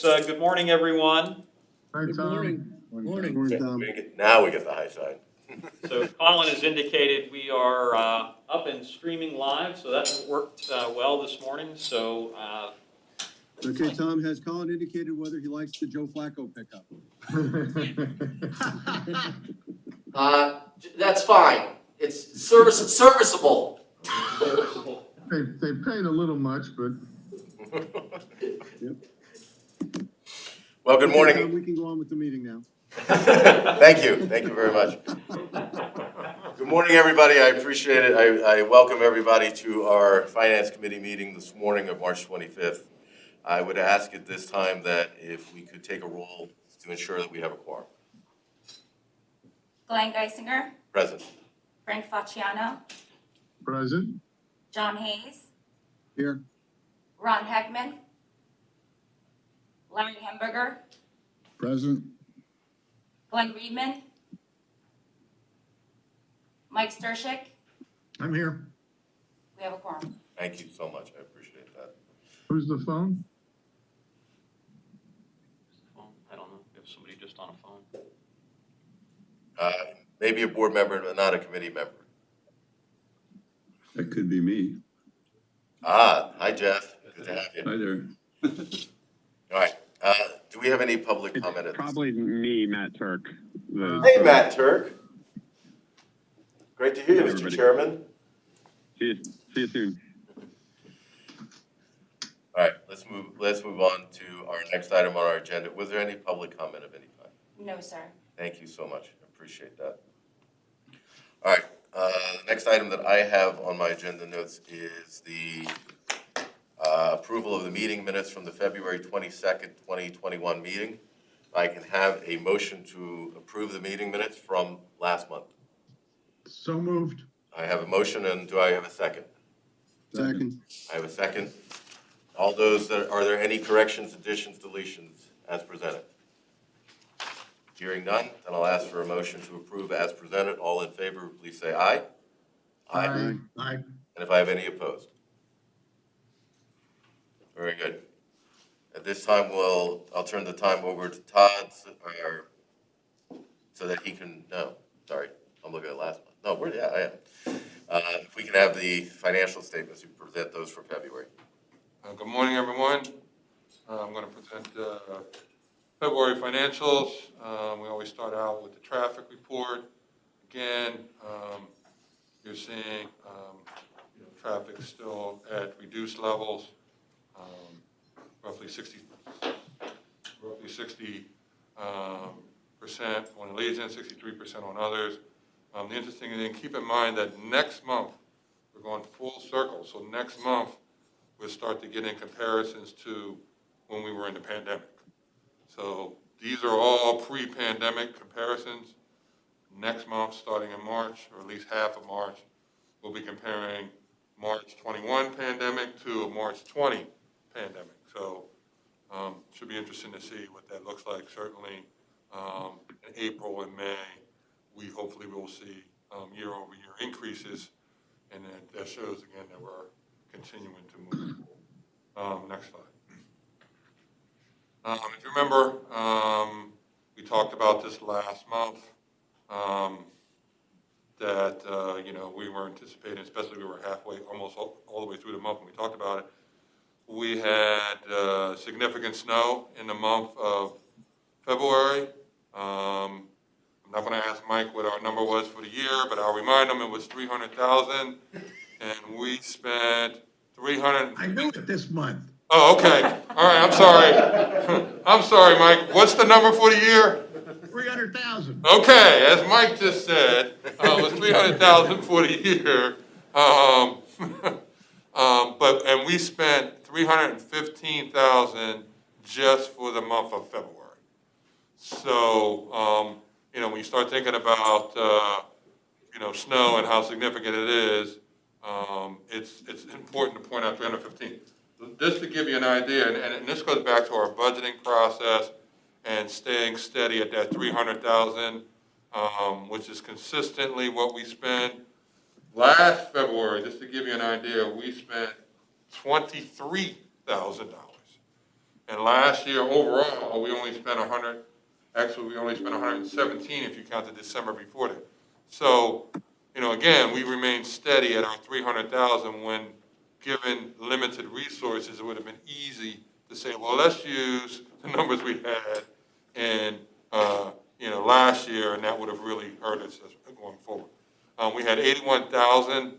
Good morning, everyone. Hi, Good Tom. morning. Morning. Morning, Tom. Now we get the high side. So Colin has indicated we are up and streaming live, so that worked well this morning. So Okay, Tom, has Colin indicated whether he likes the Joe Flacco pickup? That's fine. It's serviceable. They paid a little much, but Well, good Okay, morning. Tom, we can go on with the meeting now. Thank you very much. Good morning, everybody. I appreciate it. I welcome everybody to our Finance Committee meeting this morning of March 25th. I would ask at this time that if we could take a roll to ensure that we have a quorum. Glenn Geisinger, Present. Frank Facciano, present. John Hayes, Here. Ron Heckman, Larry Hemberger, Present. Glenn Reedman, Mike Stershik. I'm here. We have a quorum. Thank you so much. I appreciate that. Who's the phone? I don't know if somebody just on a phone. Maybe a board member, but not a committee member. That could be me. Hi, Jeff. Good to have you. Hi there. All right. Do we have any public comment? At this Probably me, Matt Turk. Hey, Matt Turk. Great to hear you, Mr. Everybody. Chairman. See you soon. All right, let's move on to our next item on our agenda. Was there any public comment of any kind? No, sir. Thank you so much. I appreciate that. All right, the next item that I have on my agenda notes is the approval of the meeting minutes from the February 22nd, 2021 meeting. I can have a motion to approve the meeting minutes from last month. So moved. I have a motion, and do I have a second? Second. I have a second. All those are there any corrections, additions, deletions as presented? Hearing none, then I'll ask for a motion to approve as presented. All in favor, please say aye. Aye. And if I have any opposed? Very good. At this time, I'll turn the time over to Todd so that he can, no, sorry, I'm looking at last month. No, I am. If we can have the financial statements, you present those for February. Good morning, everyone. I'm going to present February financials. We always start out with the traffic report. Again, you're seeing traffic still at reduced levels, roughly 60% on Allegiant, 63% on others. The interesting thing, keep in mind that next month we're going full circle. So next month we'll start to get in comparisons to when we were in the pandemic. So these are all pre-pandemic comparisons. Next month, starting in March, or at least half of March, we'll be comparing March 21 pandemic to a March 20 pandemic. So should be interesting to see what that looks like. Certainly in April and May, we hopefully will see year-over-year increases, and that shows again that we're continuing to move forward. Next slide. If you remember, we talked about this last month, that we were anticipating, especially we were halfway, almost all the way through the month when we talked about it. We had significant snow in the month of February. I'm not going to ask Mike what our number was for the year, but I'll remind him it was 300,000, and we spent 300. I knew it this month. Oh, okay. All right. I'm sorry. I'm sorry, Mike. What's the number for the year? 300,000. Okay, as Mike just said, it was 300,000 for the year. And we spent 315,000 just for the month of February. So, when you start thinking about, snow and how significant it is, it's important to point out 315. Just to give you an idea, and this goes back to our budgeting process and staying steady at that 300,000, which is consistently what we spend. Last February, just to give you an idea, we spent $23,000. And last year overall, we only spent 117 if you count the December before that. So, again, we remained steady at our 300,000 when given limited resources, it would have been easy to say, well, let's use the numbers we had in, last year, and that would have really hurt us going forward. We had 81,000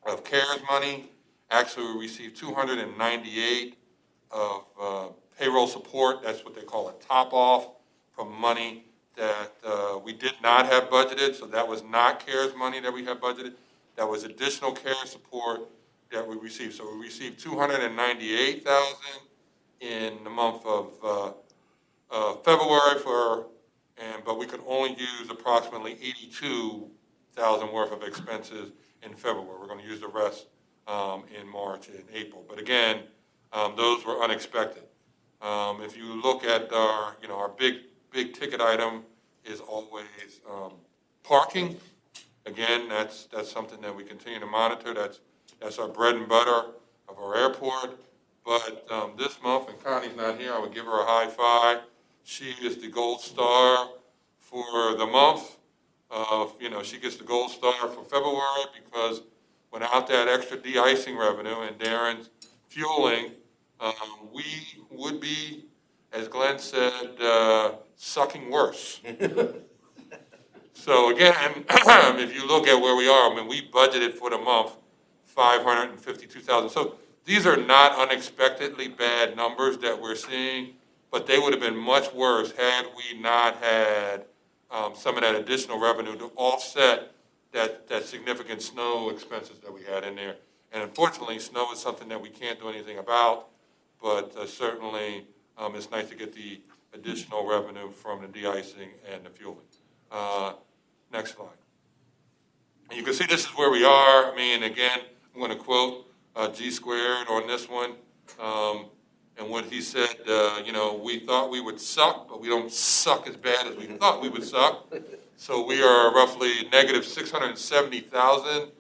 of CARES money. Actually, we received 298 of payroll support. That's what they call a top-off from money that we did not have budgeted. So that was not CARES money that we had budgeted. That was additional CARES support that we received. So we received 298,000 in the month of February but we could only use approximately 82,000 worth of expenses in February. We're going to use the rest in March and April. But again, those were unexpected. If you look at our big ticket item is always parking. Again, that's something that we continue to monitor. That's our bread and butter of our airport. But this month, and Connie's not here, I would give her a high five. She is the gold star for the month. She gets the gold star for February because without that extra de-icing revenue and Darren's fueling, we would be, as Glenn said, sucking worse. So again, if you look at where we are, we budgeted for the month 552,000. So these are not unexpectedly bad numbers that we're seeing, but they would have been much worse had we not had some of that additional revenue to offset that significant snow expenses that we had in there. And unfortunately, snow is something that we can't do anything about, but certainly it's nice to get the additional revenue from the de-icing and the fueling. Next slide. And you can see this is where we are. Again, I'm going to quote G Squared on this one. And what he said, we thought we would suck, but we don't suck as bad as we thought we would suck. So we are roughly negative 670,000.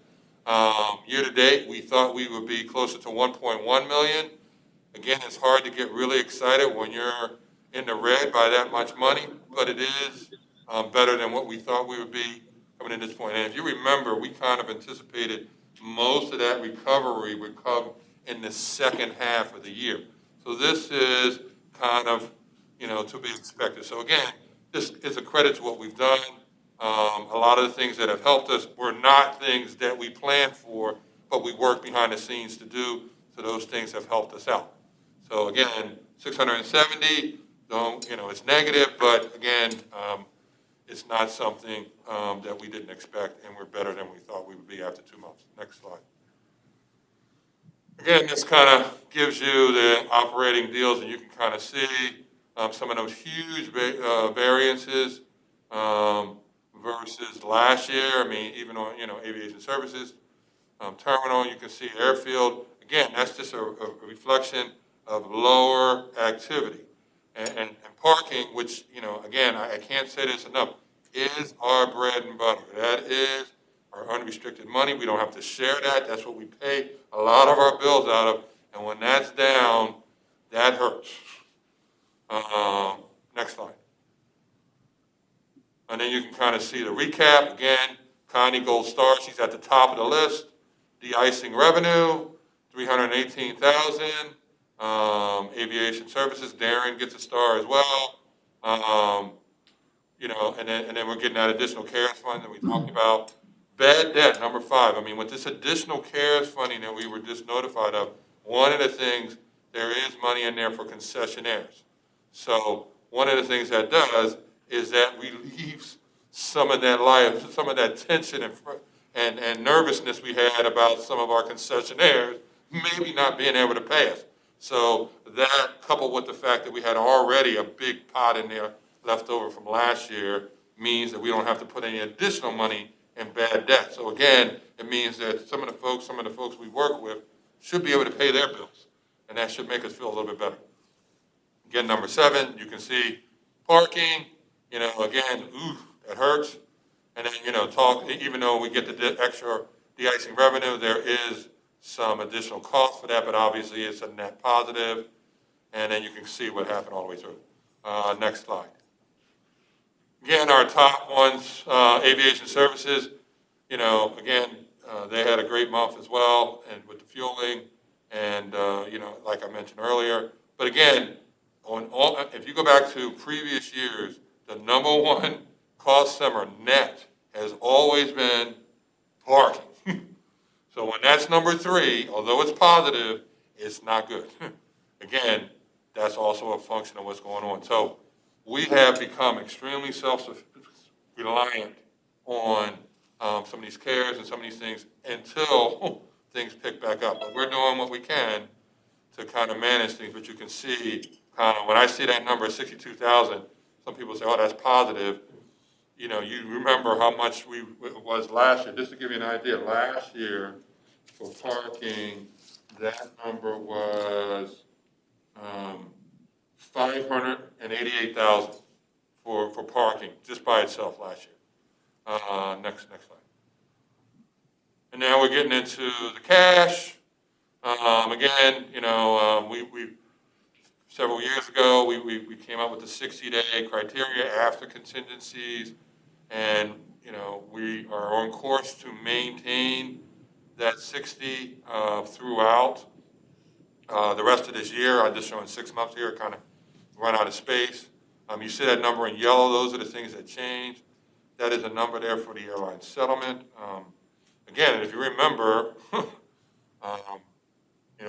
Year to date, we thought we would be closer to 1.1 million. Again, it's hard to get really excited when you're in the red by that much money, but it is better than what we thought we would be coming in this point. And if you remember, we kind of anticipated most of that recovery would come in the second half of the year. So this is kind of, to be expected. So again, this is a credit to what we've done. A lot of the things that have helped us were not things that we planned for, but we worked behind the scenes to do. So those things have helped us out. So again, 670, it's negative, but again, it's not something that we didn't expect, and we're better than we thought we would be after 2 months. Next slide. Again, this kind of gives you the operating deals, and you can kind of see some of those huge variances versus last year. Even on, aviation services, terminal, you can see airfield. Again, that's just a reflection of lower activity. And parking, which, again, I can't say this enough, is our bread and butter. That is our unrestricted money. We don't have to share that. That's what we pay a lot of our bills out of. And when that's down, that hurts. Next slide. And then you can kind of see the recap. Again, Connie Gold Star, she's at the top of the list. De-icing revenue, 318,000. Aviation services, Darren gets a star as well. And then we're getting that additional CARES fund that we talked about. Bad debt, number 5. With this additional CARES funding that we were just notified of, one of the things, there is money in there for concessionaires. So one of the things that does is that relieves some of that tension and nervousness we had about some of our concessionaires maybe not being able to pay us. So that, coupled with the fact that we had already a big pot in there left over from last year, means that we don't have to put any additional money in bad debt. So again, it means that some of the folks we work with should be able to pay their bills, and that should make us feel a little bit better. Again, number 7, you can see parking. Again, that hurts. And then, even though we get the extra de-icing revenue, there is some additional cost for that, but obviously it's a net positive. and then you can see what happened all the way through. Next slide. Again, our top ones, aviation services, again, they had a great month as well, and with the fueling, and, like I mentioned earlier. But again, if you go back to previous years, the number one cost center net has always been parking. So when that's number 3, although it's positive, it's not good. Again, that's also a function of what's going on. So we have become extremely self-reliant on some of these cares and some of these things until things pick back up. But we're doing what we can to kind of manage things. But you can see kind of when I see that number 62,000, some people say, oh, that's positive. You remember how much it was last year. Just to give you an idea, last year for parking, that number was 588,000 for parking just by itself last year. Next slide. And now we're getting into the cash. Again, we several years ago we came up with the 60-day criteria after contingencies, and we are on course to maintain that 60 throughout the rest of this year. I'm just showing 6 months here, kind of run out of space. You see that number in yellow, those are the things that change. That is a number there for the airline settlement. Again, if you remember,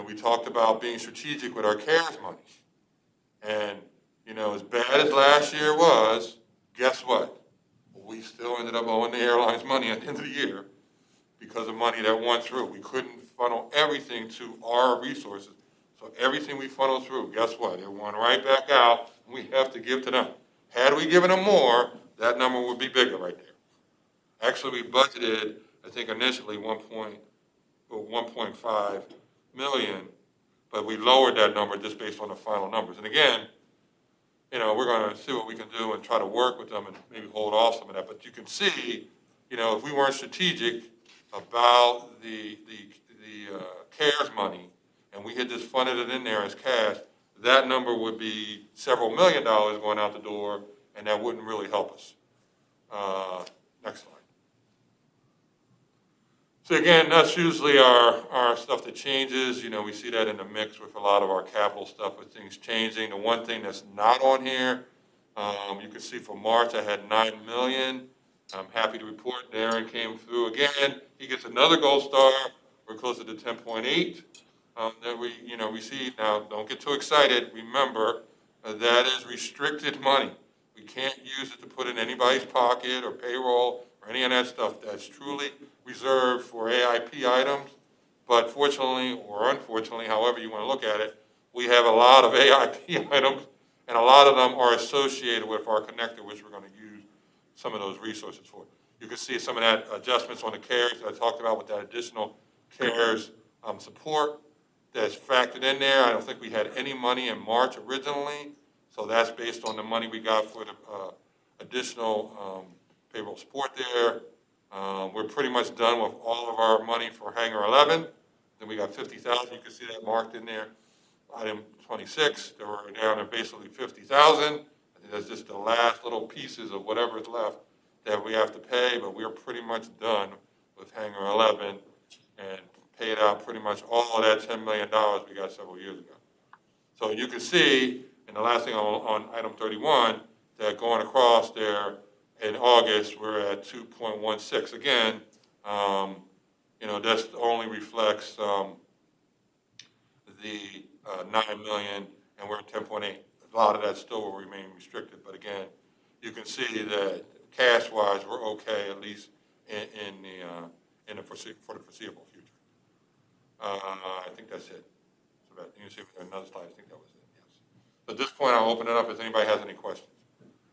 we talked about being strategic with our CARES money. And, as bad as last year was, guess what? We still ended up owing the airlines money at the end of the year because of money that went through. We couldn't funnel everything to our resources. So everything we funneled through, guess what? It went right back out, and we have to give to them. Had we given them more, that number would be bigger right there. Actually, we budgeted, I think initially 1.5 million, but we lowered that number just based on the final numbers. And again, we're going to see what we can do and try to work with them and maybe hold off some of that. But you can see, if we weren't strategic about the CARES money and we had just funded it in there as cash, that number would be several $1 million going out the door, and that wouldn't really help us. Next slide. So again, that's usually our stuff that changes. We see that in the mix with a lot of our capital stuff with things changing. The one thing that's not on here, you can see for March I had 9 million. I'm happy to report Darren came through again. He gets another gold star. We're closer to 10.8 that we received. Now, don't get too excited. Remember, that is restricted money. We can't use it to put in anybody's pocket or payroll or any of that stuff. That's truly reserved for AIP items. But fortunately or unfortunately, however you want to look at it, we have a lot of AIP items, and a lot of them are associated with our connector, which we're going to use some of those resources for. You can see some of that adjustments on the CARES that I talked about with that additional CARES support that's factored in there. I don't think we had any money in March originally, so that's based on the money we got for the additional payroll support there. We're pretty much done with all of our money for Hangar 11. Then we got 50,000. You can see that marked in there. Item 26, they were down to basically 50,000. I think that's just the last little pieces of whatever is left that we have to pay, but we're pretty much done with Hangar 11 and paid out pretty much all of that $10 million we got several years ago. So you can see, and the last thing on item 31, that going across there in August, we're at 2.16. Again, this only reflects the 9 million, and we're at 10.8. A lot of that still will remain restricted, but again, you can see that cash-wise, we're okay, at least for the foreseeable future. I think that's it. So that, you can see another slide. I think that was it. Yes. So at this point, I'll open it up if anybody has any questions.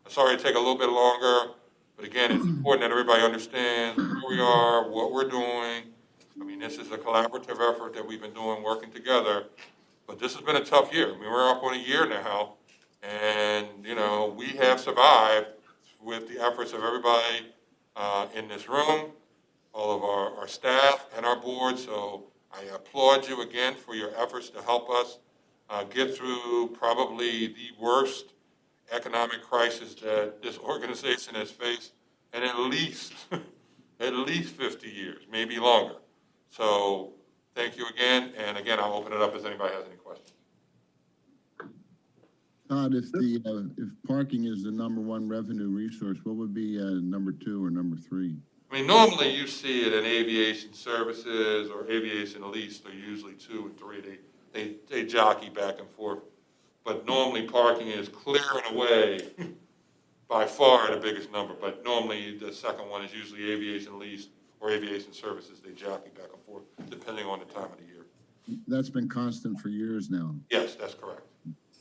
I'm sorry to take a little bit longer, but again, it's important that everybody understands where we are, what we're doing. I mean, this is a collaborative effort that we've been doing, working together. But this has been a tough year. I mean, we're up on a year now, and we have survived with the efforts of everybody in this room, all of our staff and our board. So I applaud you again for your efforts to help us get through probably the worst economic crisis that this organization has faced in at least, at least 50 years, maybe longer. So thank you again, and again, I'll open it up if anybody has any questions. Todd, if parking is the number one revenue resource, what would be number 2 or number 3? I mean, normally you see it in aviation services or aviation lease, they're usually 2 and 3. They jockey back and forth. But normally parking is clear and away by far the biggest number. But normally the second one is usually aviation lease or aviation services. They jockey back and forth depending on the time of the year. That's been constant for years now. Yes, that's correct.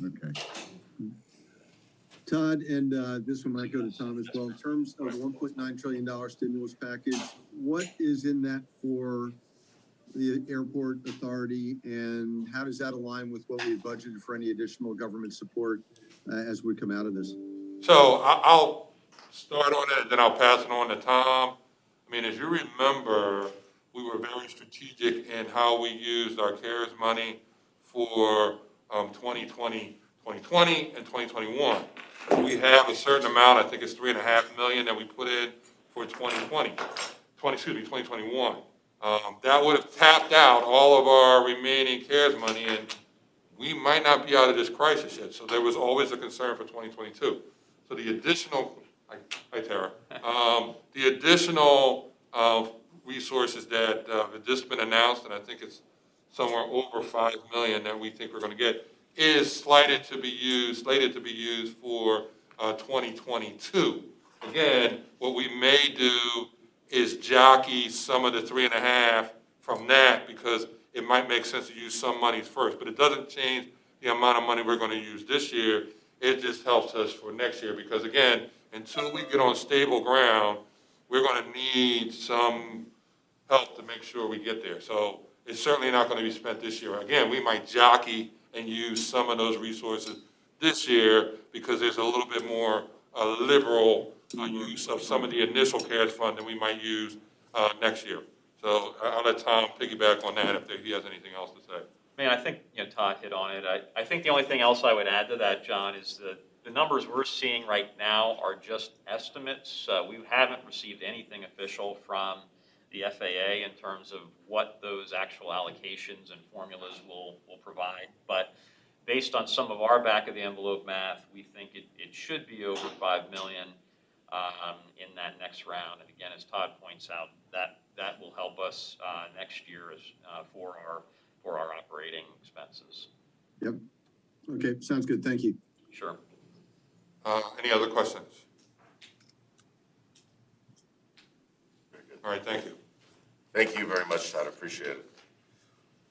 Okay. Todd, and this one might go to Tom as well. In terms of $1.9 trillion stimulus package, what is in that for the airport authority, and how does that align with what we budgeted for any additional government support as we come out of this? So I'll start on it, then I'll pass it on to Tom. I mean, as you remember, we were very strategic in how we used our CARES money for 2020 and 2021. We have a certain amount, I think it's $3.5 million that we put in for 2021. That would have tapped out all of our remaining CARES money, and we might not be out of this crisis yet. So there was always a concern for 2022. So the additional, hi Tara, the additional resources that have just been announced, and I think it's somewhere over $5 million that we think we're going to get, is slated to be used for 2022. Again, what we may do is jockey some of the 3.5 from that, because it might make sense to use some monies first, but it doesn't change the amount of money we're going to use this year. It just helps us for next year, because again, until we get on stable ground, we're going to need some help to make sure we get there. So it's certainly not going to be spent this year. Again, we might jockey and use some of those resources this year because there's a little bit more liberal use of some of the initial CARES fund that we might use next year. So I'll let Tom piggyback on that if he has anything else to say. I mean, I think, Todd hit on it. I think the only thing else I would add to that, John, is that the numbers we're seeing right now are just estimates. We haven't received anything official from the FAA in terms of what those actual allocations and formulas will provide. But based on some of our back of the envelope math, we think it should be over $5 million in that next round. And again, as Todd points out, that will help us next year for our operating expenses. Yep. Okay, sounds good. Thank you. Sure. Any other questions? All right, thank you. Thank you very much, Todd. Appreciate it.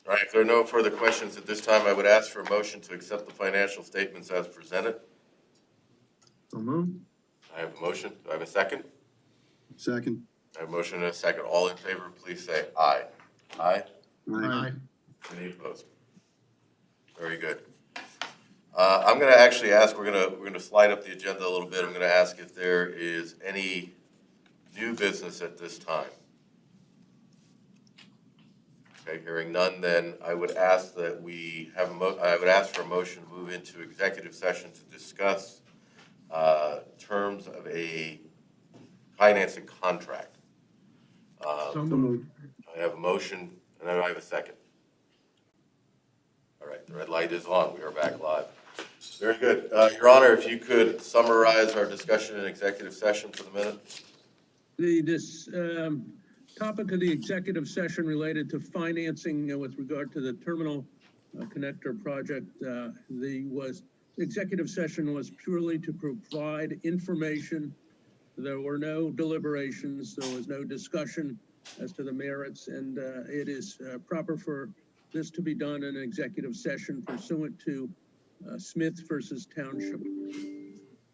All right, if there are no further questions at this time, I would ask for a motion to accept the financial statements as presented. So moved. I have a motion. Do I have a second? Second. I have a motion and a second. All in favor, please say aye. Aye. Aye. Any opposed? Very good. I'm going to actually ask, we're going to slide up the agenda a little bit. I'm going to ask if there is any new business at this time. Okay, hearing none, then I would ask that we have I would ask for a motion to move into executive session to discuss terms of a financing contract. So moved. I have a motion, and then I have a second. All right, the red light is on. We are back live. Very good. Your Honor, if you could summarize our discussion in executive session for the minute. This topic of the executive session related to financing with regard to the terminal connector project, the executive session was purely to provide information. There were no deliberations. There was no discussion as to the merits, and it is proper for this to be done in an executive session pursuant to Smith versus Township.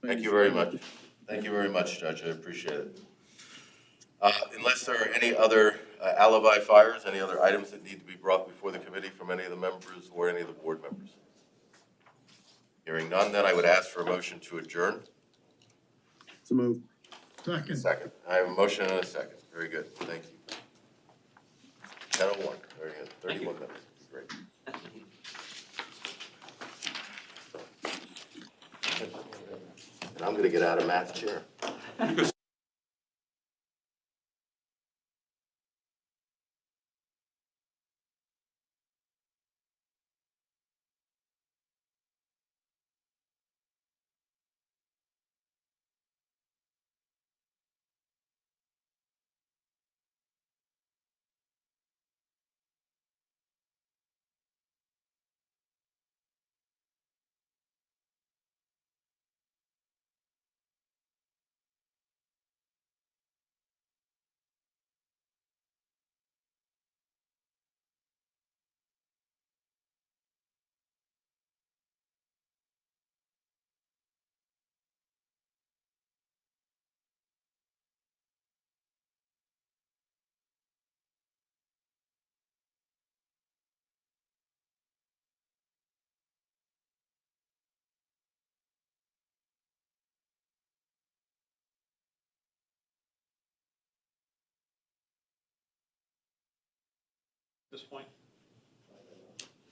Thank you very much. Thank you very much, Judge. I appreciate it. Unless there are any other alibi fires, any other items that need to be brought before the committee from any of the members or any of the board members? Hearing none, then I would ask for a motion to adjourn. So moved. Second. Second. I have a motion and a second. Very good. Thank you. 10:01. Very good. 31 minutes. Great. And I'm gonna get out of Matt's chair. At this point?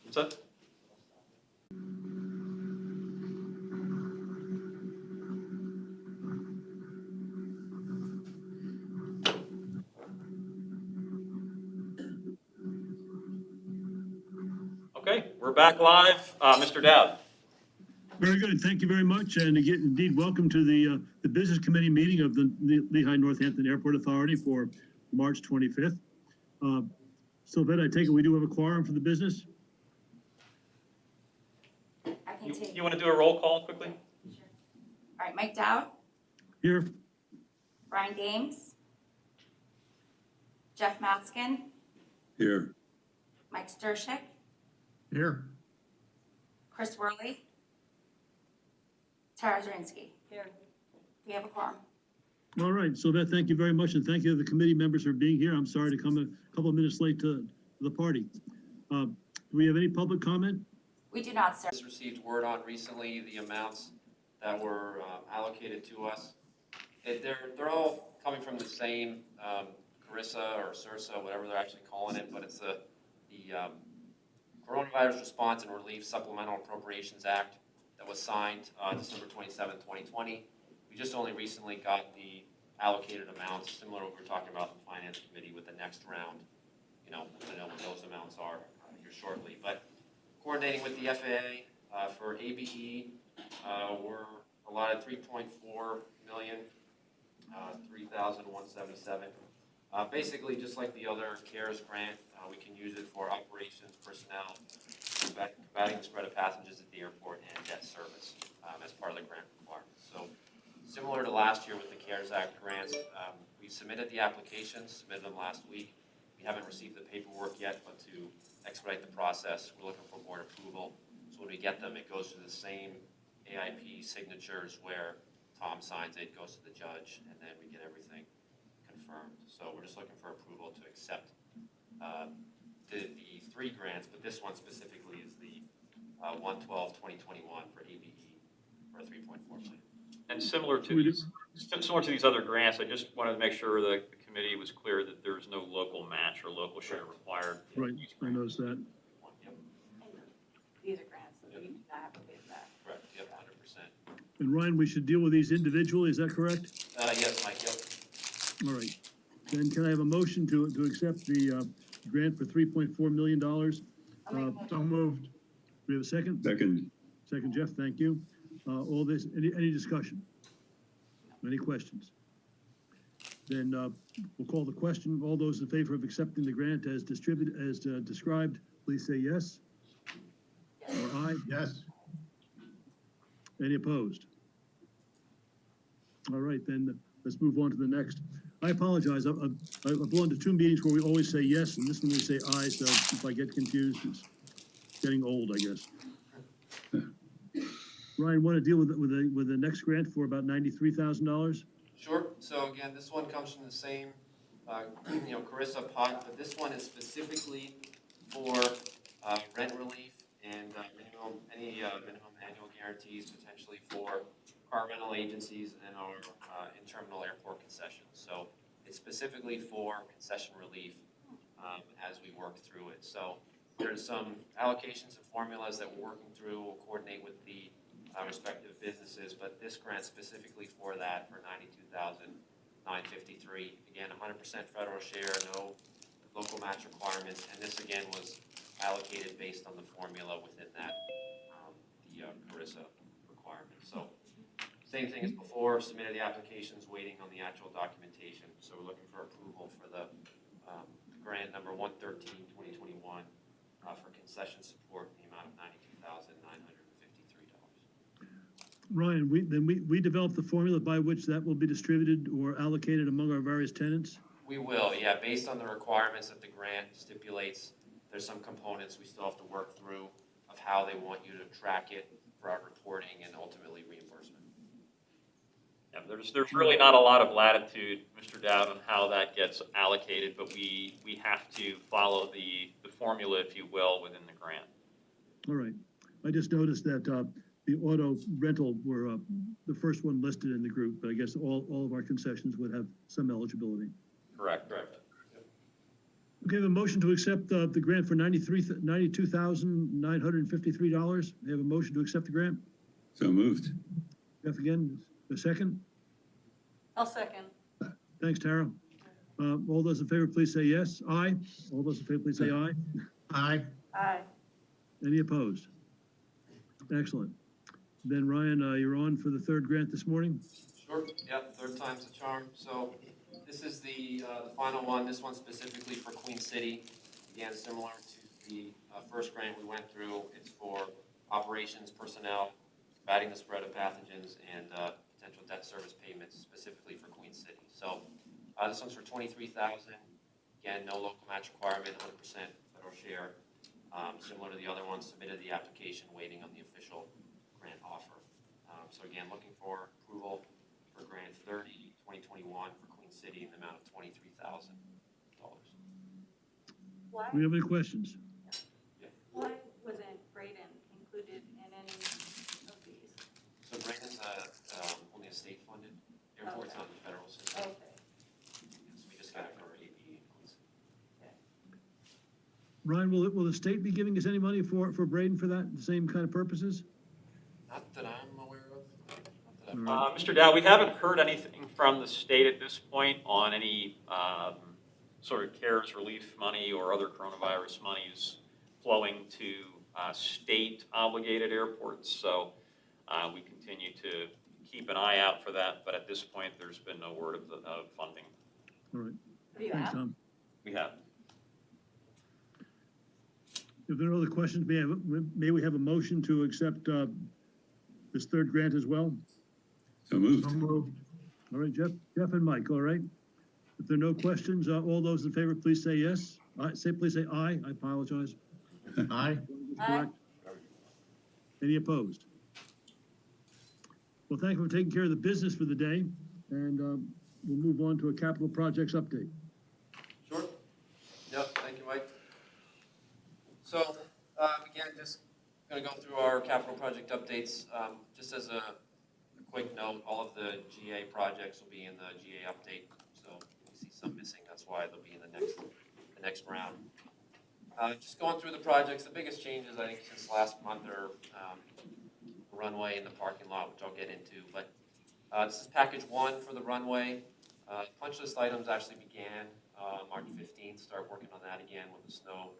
What's that? Okay, we're back live. Mr. Dowd. Very good. Thank you very much. And again, indeed, welcome to the Business Committee meeting of the Lehigh Northampton Airport Authority for March 25th. Sylvette, I take it we do have a quorum for the business? I can take. You want to do a roll call quickly? Sure. All right, Mike Dowd, Here. Brian Games, Jeff Matskin, Here. Mike Stershik, Here. Chris Worley, Tara Zirinsky. Here. We have a quorum. All right, Sylvette, thank you very much. And thank you to the committee members for being here. I'm sorry to come a couple of minutes late to the party. Do we have any public comment? We do not, sir. Just received word on recently the amounts that were allocated to us. They're all coming from the same Carissa or CIRSA, whatever they're actually calling it, but it's the Coronavirus Response and Relief Supplemental Appropriations Act that was signed December 27, 2020. We just only recently got the allocated amounts, similar to what we were talking about in the Finance Committee with the next round. You know, we're gonna know what those amounts are here shortly. But coordinating with the FAA for ABE, we're allotted $3.4 million, 3,177. Basically, just like the other CARES grant, we can use it for operations, personnel, combating the spread of passengers at the airport, and debt service as part of the grant requirements. So similar to last year with the CARES Act grants, we submitted the applications, submitted them last week. We haven't received the paperwork yet, but to expedite the process, we're looking for board approval. So when we get them, it goes to the same AIP signatures where Tom signs it, goes to the judge, and then we get everything confirmed. So we're just looking for approval to accept the three grants, but this one specifically is the 1/12/2021 for ABE for $3.4 million. And similar to these other grants, I just wanted to make sure the committee was clear that there's no local match or local share required. Right, I noticed that. Yep, These are grants, so we do not have to pay for that. correct, yep, 100%. And Ryan, we should deal with these individually, is that correct? Yes, Mike, yep. All right. Then can I have a motion to accept the grant for $3.4 million? I'll make a motion. So moved. We have a second? Second. Second, Jeff, thank you. All this, any discussion? Any questions? Then we'll call the question. All those in favor of accepting the grant as described, please say yes. Or aye? Yes. Any opposed? All right, then let's move on to the next. I apologize. I've belonged to two meetings where we always say yes, and this one we say aye, so if I get confused, it's getting old, I guess. Ryan, want to deal with the next grant for about $93,000? Sure. So again, this one comes from the same, Carissa pot, but this one is specifically for rent relief and minimum annual guarantees, potentially for car rental agencies and our in-terminal airport concessions. So it's specifically for concession relief as we work through it. So there's some allocations and formulas that we're working through. We'll coordinate with the respective businesses, but this grant specifically for that, for $92,953. Again, 100% federal share, no local match requirements, and this again was allocated based on the formula within that, the Carissa requirement. So same thing as before, submitted the applications, waiting on the actual documentation. So we're looking for approval for the grant number 113-2021 for concession support in the amount of $92,953. Ryan, we developed the formula by which that will be distributed or allocated among our various tenants? We will, yeah, based on the requirements that the grant stipulates. There's some components we still have to work through of how they want you to track it for our reporting and ultimately reimbursement. Yeah, there's really not a lot of latitude, Mr. Dowd, on how that gets allocated, but we have to follow the formula, if you will, within the grant. All right. I just noticed that the auto rental were the first one listed in the group, but I guess all of our concessions would have some eligibility. Correct. Okay, a motion to accept the grant for $92,953. We have a motion to accept the grant. So moved. Jeff again, a second. I'll second. Thanks, Tara. All those in favor, please say yes. Aye. All those in favor, please say aye. Aye. Aye. Any opposed? Excellent. Then Ryan, you're on for the third grant this morning. Sure, yep, third time's a charm. So this is the final one, this one specifically for Queen City. Again, similar to the first grant we went through. It's for operations personnel, combating the spread of pathogens, and potential debt service payments specifically for Queen City. So this one's for $23,000. Again, no local match requirement, 100% federal share. Similar to the other one, submitted the application, waiting on the official grant offer. So again, looking for approval for grant 30-2021 for Queen City in the amount of $23,000. Why, Do we have any questions? why wasn't Braden included in any of these? So Braden's only a state funded airport, it's not in the federal system. Okay. So we just got it for AB in Queen City. Ryan, will the state be giving us any money for Braden for that, the same kind of purposes? Not that I'm aware of. All right. Mr. Dow, we haven't heard anything from the state at this point on any sort of CARES relief money or other coronavirus monies flowing to state obligated airports. So we continue to keep an eye out for that, but at this point, there's been no word of funding. All right. Have you Thanks, asked? Tom. We have. If there are no other questions, may we have a motion to accept this third grant as well? So moved. All right, Jeff and Mike, all right? If there are no questions, all those in favor, please say yes. Please say aye. I apologize. Aye. Aye. Any opposed? Well, thank you for taking care of the business for the day, and we'll move on to a capital projects update. Sure. Yep, thank you, Mike. So, again, just gonna go through our capital project updates. Just as a quick note, all of the GA projects will be in the GA update. So if you see some missing, that's why they'll be in the next round. Just going through the projects, the biggest changes I think since last month are the runway and the parking lot, which I'll get into. But this is package one for the runway. Punch list items actually began March 15th. Start working on that again with the snow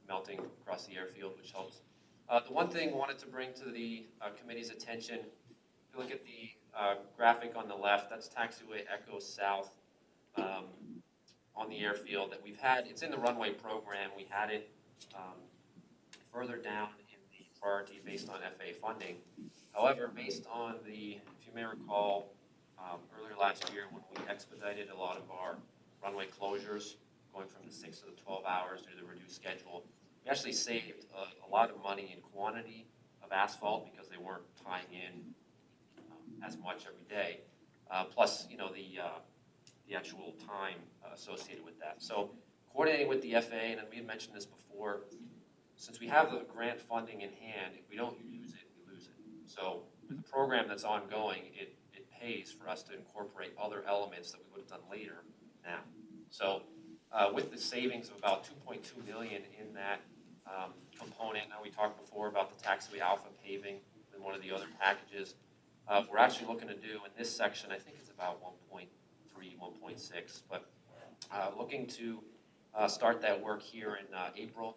melting across the airfield, which helps. The one thing I wanted to bring to the committee's attention, if you look at the graphic on the left, that's taxiway Echo South on the airfield that we've had. It's in the runway program. We had it further down in the priority based on FAA funding. However, based on the, if you may recall, earlier last year when we expedited a lot of our runway closures, going from the 6 to the 12 hours due to the reduced schedule, we actually saved a lot of money in quantity of asphalt because they weren't tying in as much every day. Plus, you know, the actual time associated with that. So coordinating with the FAA, and we had mentioned this before, since we have the grant funding in hand, if we don't use it, we lose it. So with the program that's ongoing, it pays for us to incorporate other elements that we would have done later now. So with the savings of about $2.2 million in that component, now we talked before about the taxiway alpha paving, than one of the other packages. We're actually looking to do in this section, I think it's about 1.3, 1.6, but looking to start that work here in April.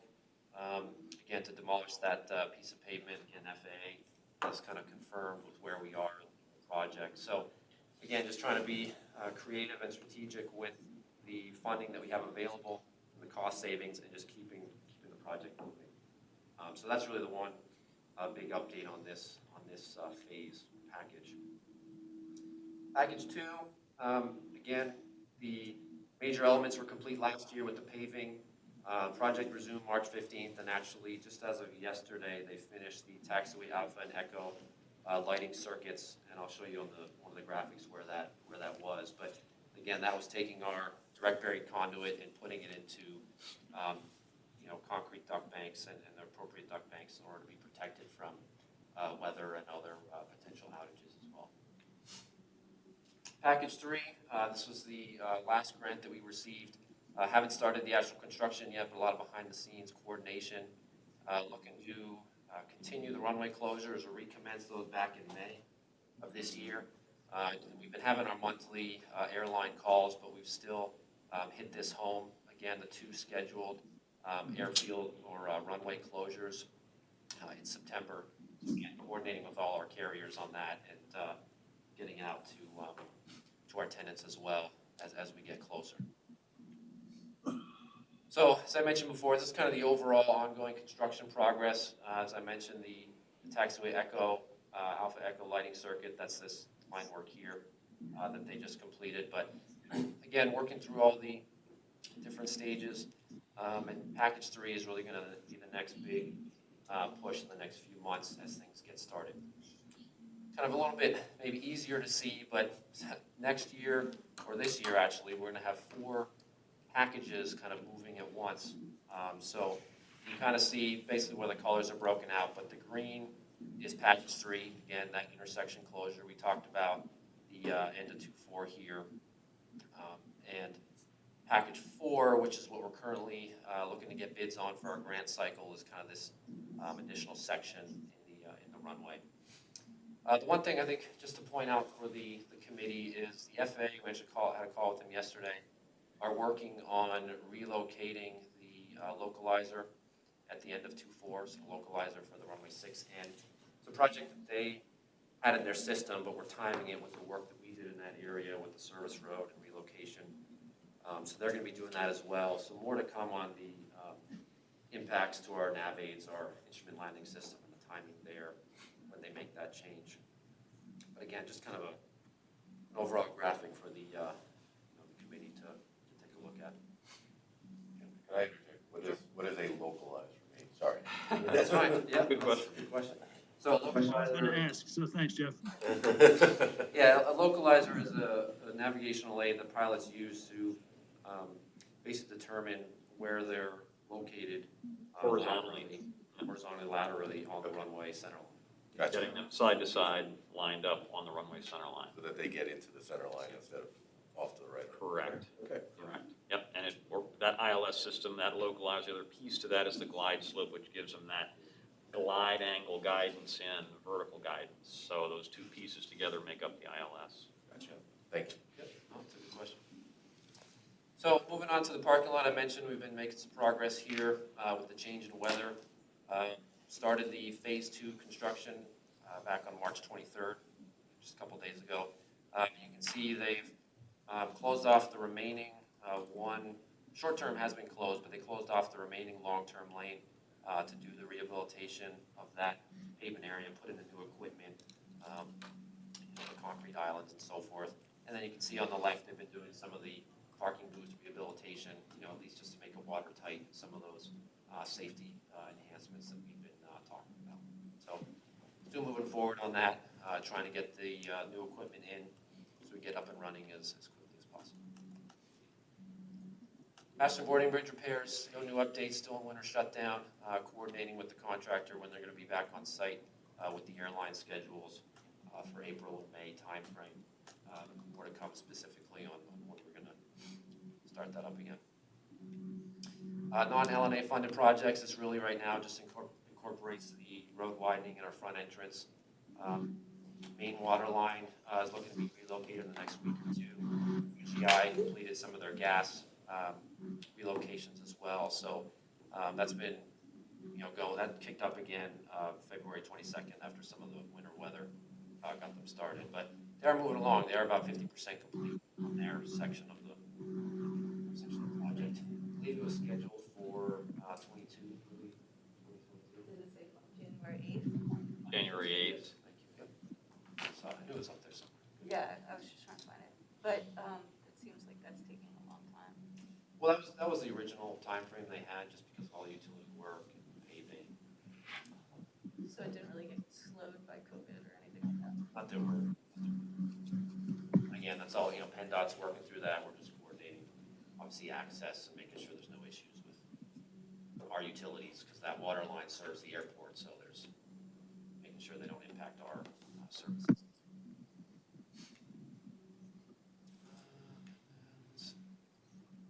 Again, to demolish that piece of pavement in FAA. That's kind of confirmed with where we are in the project. So again, just trying to be creative and strategic with the funding that we have available, the cost savings, and just keeping the project moving. So that's really the one big update on this phase package. Package 2, again, the major elements were complete last year with the paving. Project resumed March 15th, and actually, just as of yesterday, they finished the taxiway Alpha and Echo lighting circuits, and I'll show you on one of the graphics where that was. But again, that was taking our direct buried conduit and putting it into concrete duct banks and the appropriate duct banks in order to be protected from weather and other potential outages as well. Package 3, this was the last grant that we received. Haven't started the actual construction yet, but a lot of behind-the-scenes coordination. Looking to continue the runway closures or recommence those back in May of this year. We've been having our monthly airline calls, but we've still hit this home. Again, the 2 scheduled airfield or runway closures in September. So again, coordinating with all our carriers on that and getting out to our tenants as well as we get closer. So, as I mentioned before, this is kind of the overall ongoing construction progress. As I mentioned, the taxiway Echo, Alpha Echo lighting circuit, that's this line work here that they just completed. But again, working through all the different stages, and package 3 is really going to be the next big push in the next few months as things get started. Kind of a little bit maybe easier to see, but next year, or this year actually, we're going to have 4 packages kind of moving at once. So you kind of see basically where the colors are broken out, but the green is package 3, again, that intersection closure we talked about, the end of 2-4 here. And package 4, which is what we're currently looking to get bids on for our grant cycle, is kind of this additional section in the runway. The one thing I think just to point out for the committee is the FAA, we actually had a call with them yesterday, are working on relocating the localizer at the end of 2-4, so the localizer for the runway 6 end. It's a project that they had in their system, but we're timing it with the work that we did in that area with the service road and relocation. So they're going to be doing that as well. So more to come on the impacts to our nav aids, our instrument landing system, and the timing there when they make that change. But again, just kind of an overall graphic for the committee to take a look at. Can I interject? What is a localizer mean? Sorry. That's fine. Yeah, Good question. Good question. So a I was going to localizer, ask, so thanks, Jeff. yeah, a localizer is a navigational aid that pilots use to basically determine where they're located Horizontally, laterally on the runway center line. Gotcha. getting them side to side, lined up on the runway center line. So that they get into the center line instead of off to the right. Correct. Okay. Correct. Yep, and that ILS system, that localizer, the other piece to that is the glide slope, which gives them that glide angle guidance and vertical guidance. So those 2 pieces together make up the ILS. Gotcha. Thank you. Oh, that's a good question. So moving on to the parking lot, I mentioned we've been making some progress here with the change in weather. Started the phase 2 construction back on March 23rd, just a couple days ago. You can see they've closed off the remaining one. Short-term has been closed, but they closed off the remaining long-term lane to do the rehabilitation of that pavement area, put in the new equipment, the concrete islands and so forth. And then you can see on the left, they've been doing some of the parking booth rehabilitation, at least just to make it watertight, some of those safety enhancements that we've been talking about. So still moving forward on that, trying to get the new equipment in so we get up and running as quickly as possible. Passenger boarding bridge repairs, no new updates, still in winter shutdown, coordinating with the contractor when they're going to be back on site with the airline schedules for April and May timeframe. More to come specifically on when we're going to start that up again. Non-LNAA funded projects, this really right now just incorporates the road widening in our front entrance. Main water line is looking to be relocated in the next week or two. UGI completed some of their gas relocations as well, so that's been, that kicked up again February 22nd after some of the winter weather got them started. But they're moving along. They're about 50% complete on their section of the project. I believe it was scheduled for 22. Did it say January 8th? January 8th. Thank you. Yep. So I knew it was up there somewhere. Yeah, I was just trying to find it, but it seems like that's taking a long time. Well, that was the original time frame they had, just because of all the utility work and paving. So it didn't really get slowed by COVID or anything like that? Not that we're, again, that's all, PennDOT's working through that. We're just coordinating, obviously, access and making sure there's no issues with our utilities, because that water line serves the airport, so there's making sure they don't impact our services.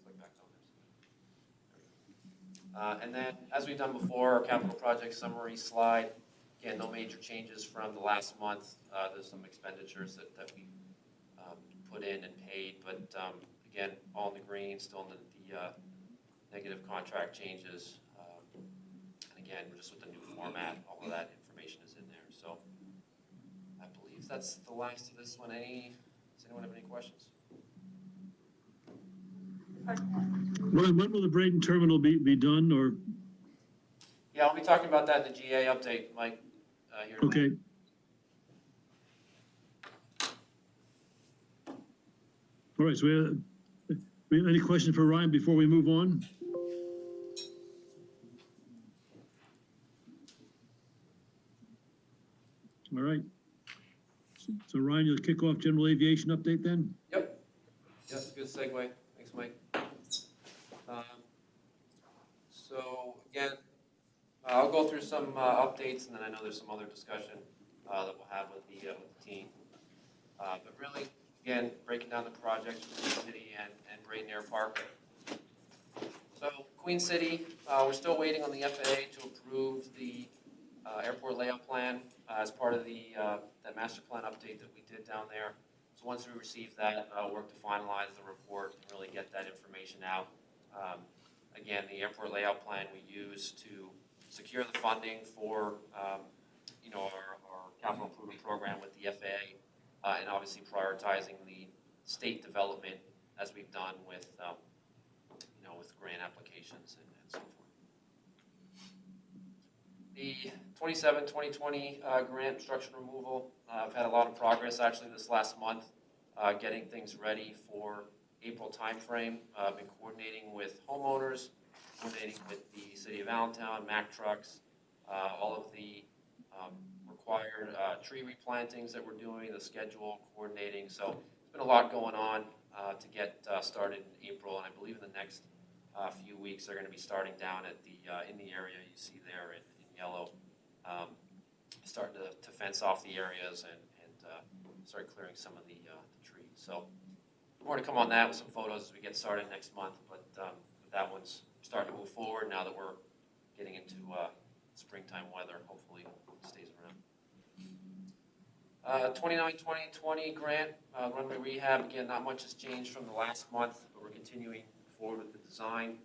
Click back on this. And then, as we've done before, our capital project summary slide. Again, no major changes from the last month. There's some expenditures that we put in and paid, but again, all in the green, still in the negative contract changes. And again, we're just with the new format, all of that information is in there. So I believe that's the last of this one. Does anyone have any questions? When will the Braden terminal be done, or, Yeah, I'll be talking about that in the GA update, Mike, here. okay? All right, so we have any questions for Ryan before we move on? All right. So Ryan, you'll kick off general aviation update then? Yep. Yes, good segue. Thanks, Mike. So again, I'll go through some updates, and then I know there's some other discussion that we'll have with the team. But really, again, breaking down the projects for Queen City and Braden Air Park. So Queen City, we're still waiting on the FAA to approve the airport layout plan as part of the that master plan update that we did down there. So once we receive that, work to finalize the report and really get that information out. Again, the airport layout plan we use to secure the funding for our capital improvement program with the FAA, and obviously prioritizing the state development as we've done with with grant applications and so forth. The 2020 grant obstruction removal, I've had a lot of progress actually this last month, getting things ready for April timeframe. I've been coordinating with homeowners, coordinating with the City of Allentown, Mack Trucks, all of the required tree replantings that we're doing, the schedule, coordinating. So there's been a lot going on to get started in April, and I believe in the next few weeks they're going to be starting down at the in the area you see there in yellow, starting to fence off the areas and start clearing some of the trees. So more to come on that with some photos as we get started next month, but that one's starting to move forward now that we're getting into springtime weather. Hopefully it stays around. 2020 grant, runway rehab, again, not much has changed from the last month, but we're continuing forward with the design,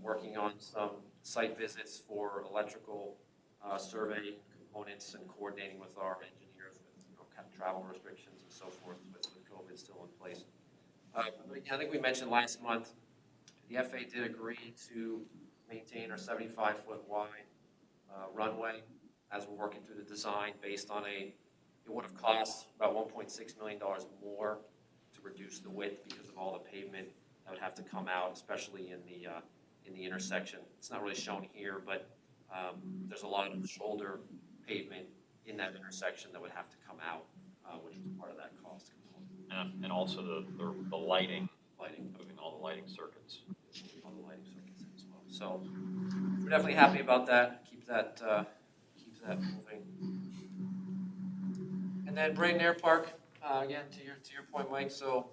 working on some site visits for electrical survey components and coordinating with our engineers with kind of travel restrictions and so forth with COVID still in place. But again, I think we mentioned last month, the FAA did agree to maintain our 75-foot wide runway as we're working through the design based on it would have cost about $1.6 million more to reduce the width because of all the pavement that would have to come out, especially in the intersection. It's not really shown here, but there's a lot of shoulder pavement in that intersection that would have to come out, which was part of that cost component. And also the lighting, moving all the lighting circuits. All the lighting circuits as well. So we're definitely happy about that. Keep that moving. And then Braden Air Park, again to your point, Mike. So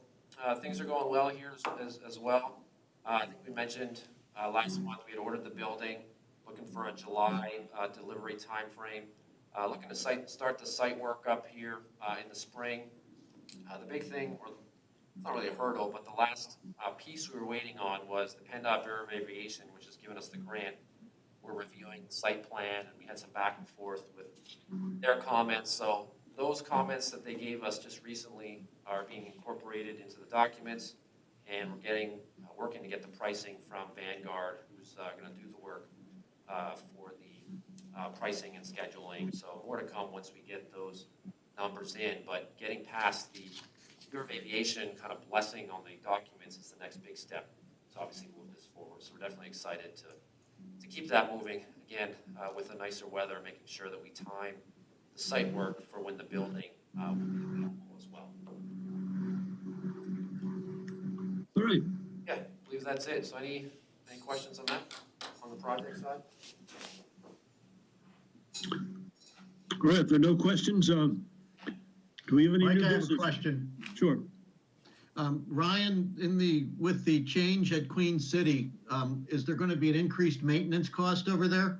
things are going well here as well. I think we mentioned last month we had ordered the building, looking for a July delivery time frame. Looking to start the site work up here in the spring. The big thing, or it's not really a hurdle, but the last piece we were waiting on was the PennDOT Bureau of Aviation, which has given us the grant. We're reviewing the site plan, and we had some back and forth with their comments. So those comments that they gave us just recently are being incorporated into the documents, and we're working to get the pricing from Vanguard, who's going to do the work for the pricing and scheduling. So more to come once we get those numbers in, but getting past the Bureau of Aviation kind of blessing on the documents is the next big step to obviously move this forward. So we're definitely excited to keep that moving, again, with the nicer weather, making sure that we time the site work for when the building will be available as well. All right, Yeah, I believe that's it. So any questions on that, on the project side? all right, if there are no questions, do we have any Mike, new I have a business? question. Sure. Ryan, with the change at Queen City, is there going to be an increased maintenance cost over there?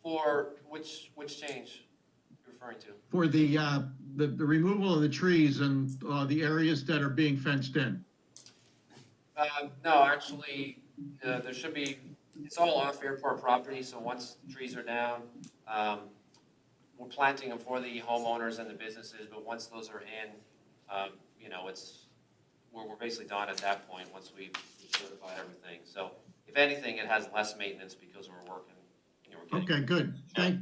For which change you're referring to? For the removal of the trees and the areas that are being fenced in? No, actually, there should be, it's all off airport property, so once the trees are down, we're planting them for the homeowners and the businesses, but once those are in, we're basically done at that point once we've certified everything. So if anything, it has less maintenance because we're working, we're getting. Okay, good.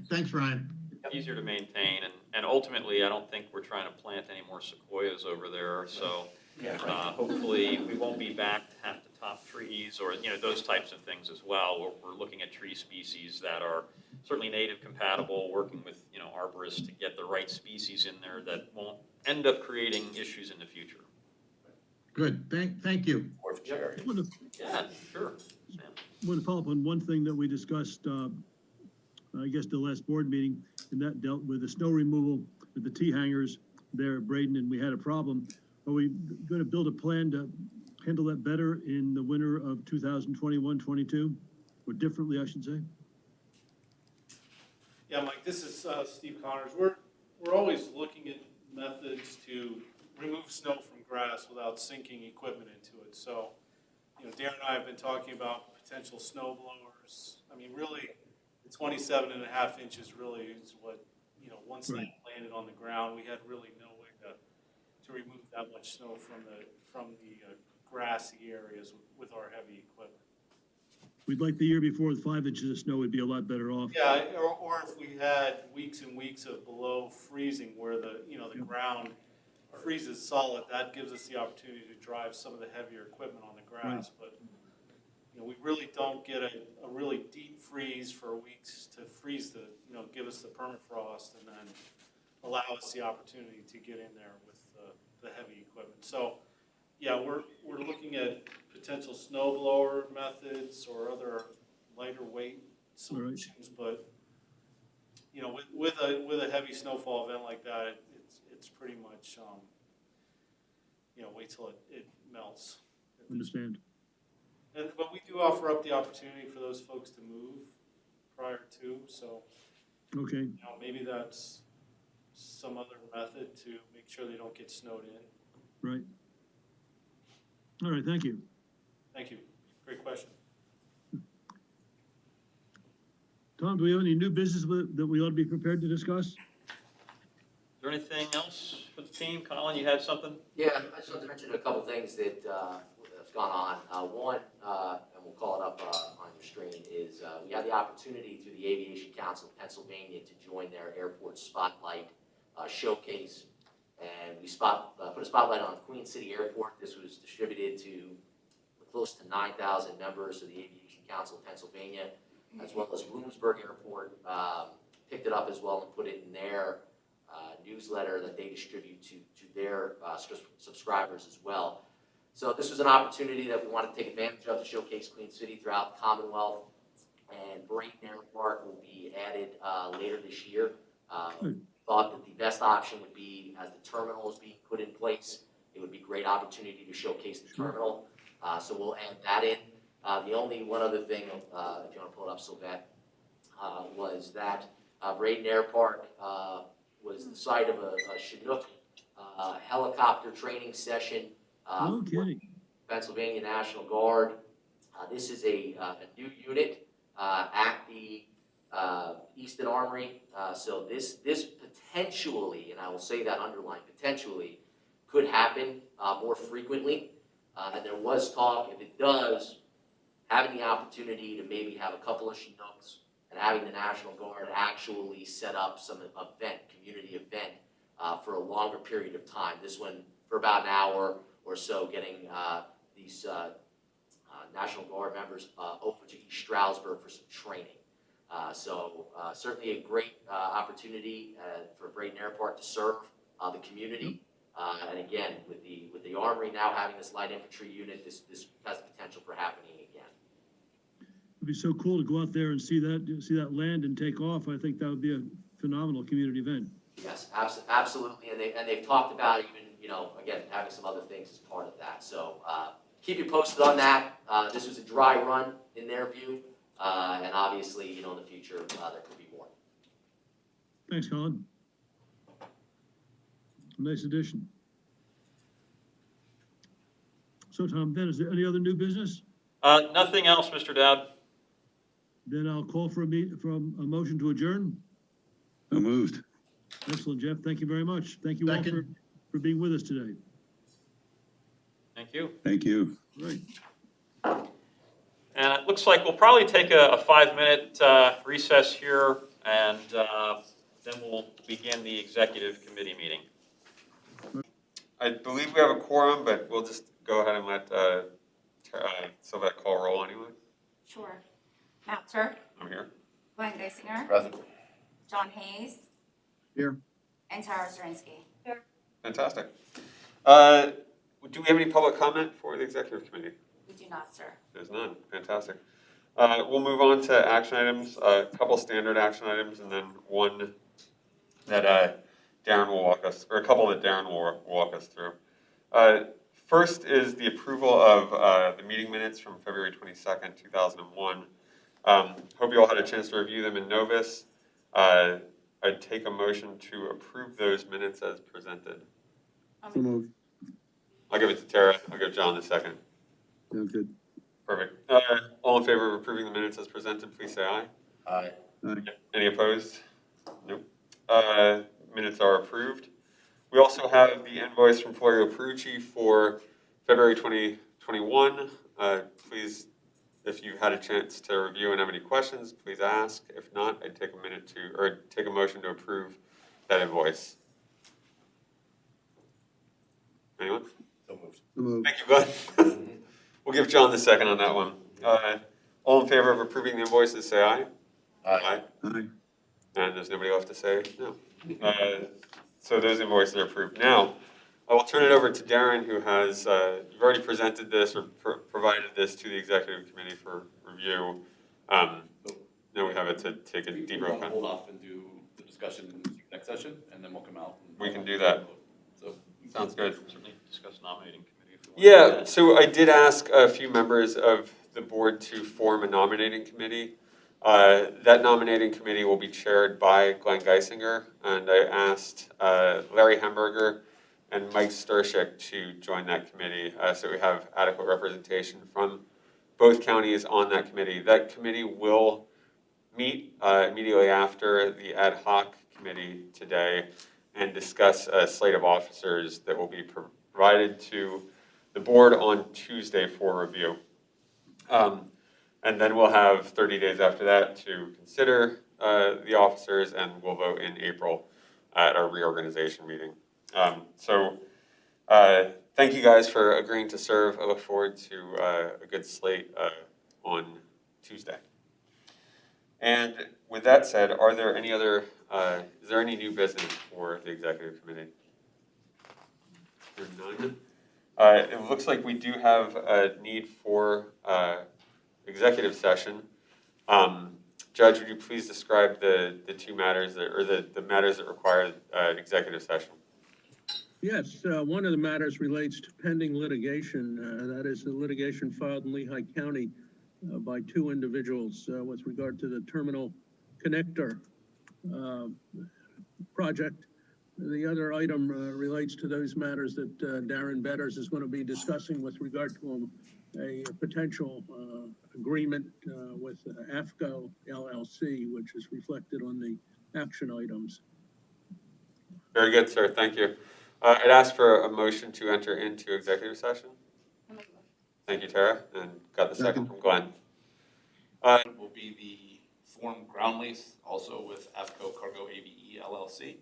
Thanks, Ryan. Easier to maintain, and ultimately, I don't think we're trying to plant any more sequoias over there, so hopefully we won't be back to have to top trees or, those types of things as well. We're looking at tree species that are certainly native compatible, working with, arborists to get the right species in there that won't end up creating issues in the future. Good. Thank you. Yeah, sure. Sam. I want to follow up on one thing that we discussed, I guess the last board meeting, and that dealt with the snow removal with the T-hangers there at Braden, and we had a problem. Are we going to build a plan to handle that better in the winter of 2021-22, or differently, I should say? Yeah, Mike, this is Steve Connors. We're always looking at methods to remove snow from grass without sinking equipment into it. So, Darren and I have been talking about potential snow blowers. I mean, really, the 27.5 inches really is what, once they landed on the ground, we had really no way to remove that much snow from the grassy areas with our heavy equipment. We'd like the year before with 5 inches of snow, we'd be a lot better off. Yeah, or if we had weeks and weeks of below freezing where the ground freezes solid, that gives us the opportunity to drive some of the heavier equipment on the grass. But we really don't get a really deep freeze for weeks to freeze give us the permafrost and then allow us the opportunity to get in there with the heavy equipment. So yeah, we're looking at potential snow blower methods or other lighter weight solutions, but with a heavy snowfall event like that, it's pretty much wait till it melts. Understand. But we do offer up the opportunity for those folks to move prior to, so Okay. maybe that's some other method to make sure they don't get snowed in. Right. All right, thank you. Thank you. Great question. Tom, do we have any new business that we ought to be prepared to discuss? Is there anything else for the team? Colin, you had something? Yeah, I just wanted to mention a couple things that have gone on. One, and we'll call it up on your screen, is we had the opportunity through the Aviation Council of Pennsylvania to join their airport spotlight showcase, and we put a spotlight on Queen City Airport. This was distributed to close to 9,000 members of the Aviation Council of Pennsylvania, as well as Bloomsburg Airport picked it up as well and put it in their newsletter that they distribute to their subscribers as well. So this was an opportunity that we wanted to take advantage of to showcase Queen City throughout the Commonwealth, and Braden Airport will be added later this year. Thought that the best option would be, as the terminal is being put in place, it would be a great opportunity to showcase the terminal. So we'll add that in. The only one other thing, if you want to pull it up, Sylvette, was that Braden Airpark was the site of a Chinook helicopter training session No for kidding. Pennsylvania National Guard. This is a new unit at the Easton Armory. So this potentially, and I will say that underline, potentially, could happen more frequently. And there was talk, if it does, having the opportunity to maybe have a couple of Chinooks and having the National Guard actually set up some event, community event, for a longer period of time. This one for about an hour or so, getting these National Guard members over to East Stroudsburg for some training. So certainly a great opportunity for Braden Airport to serve the community. And again, with the Armory now having this light infantry unit, this has the potential for happening again. It'd be so cool to go out there and see that land and take off. I think that would be a phenomenal community event. Yes, absolutely. And they've talked about even, again, having some other things as part of that. So keep you posted on that. This was a dry run in their view. And obviously, in the future, there could be more. Thanks, Colin. Nice addition. So, Tom, then, is there any other new business? Nothing else, Mr. Dowd. Then I'll call for a motion to adjourn. So moved. Excellent, Jeff. Thank you very much. Thank you all for being with us today. Thank you. Thank you. Right. And it looks like we'll probably take a 5-minute recess here, and then we'll begin the executive committee meeting. I believe we have a quorum, but we'll just go ahead and let Sylvette call roll anyway. Sure. Mountzer, I'm here. Glenn Geisinger, Present. John Hayes, Here. and Tara Zirinsky. Here. Fantastic. Do we have any public comment for the executive committee? We do not, sir. There's none. Fantastic. We'll move on to action items, a couple standard action items, and then one that Darren will walk us, or a couple that Darren will walk us through. First is the approval of the meeting minutes from February 22nd, 2001. Hope you all had a chance to review them in Novus. I'd take a motion to approve those minutes as presented. So moved. I'll give it to Tara. I'll give John the second. Sounds good. Perfect. All in favor of approving the minutes as presented, please say aye. Aye. Aye. Any opposed? Nope. Minutes are approved. We also have the invoice from Florio Perucci for February 2021. Please, if you had a chance to review and have any questions, please ask. If not, I'd take a motion to approve that invoice. Anyone? So moved. So moved. Thank you, Glenn. We'll give John the second on that one. All in favor of approving the invoices, say aye. Aye. Aye. And there's nobody left to say no. So those invoices are approved. Now, I will turn it over to Darren, who has, you've already presented this or provided this to the executive committee for review. Now we have it to take a deeper look. Hold off and do the discussion in the next session, and then we'll come out. We can do that. So Sounds good. Certainly discuss nominating committee if we want. Yeah, so I did ask a few members of the board to form a nominating committee. That nominating committee will be chaired by Glenn Geisinger, and I asked Larry Hemberger and Mike Stershik to join that committee, so we have adequate representation from both counties on that committee. That committee will meet immediately after the ad hoc committee today and discuss a slate of officers that will be provided to the board on Tuesday for review. And then we'll have 30 days after that to consider the officers, and we'll vote in April at our reorganization meeting. Thank you guys for agreeing to serve. I look forward to a good slate on Tuesday. And with that said, are there any other, is there any new business for the executive committee? There are none. It looks like we do have a need for executive session. Judge, would you please describe the two matters that, or the matters that require an executive session? Yes, one of the matters relates to pending litigation. That is the litigation filed in Lehigh County by two individuals with regard to the terminal connector project. The other item relates to those matters that Darren Betters is going to be discussing with regard to a potential agreement with AFCO LLC, which is reflected on the action items. Very good, sir. Thank you. I'd ask for a motion to enter into executive session. Thank you, Tara, and got the second from Glenn. Will be the form ground lease, also with AFCO Cargo ABE LLC.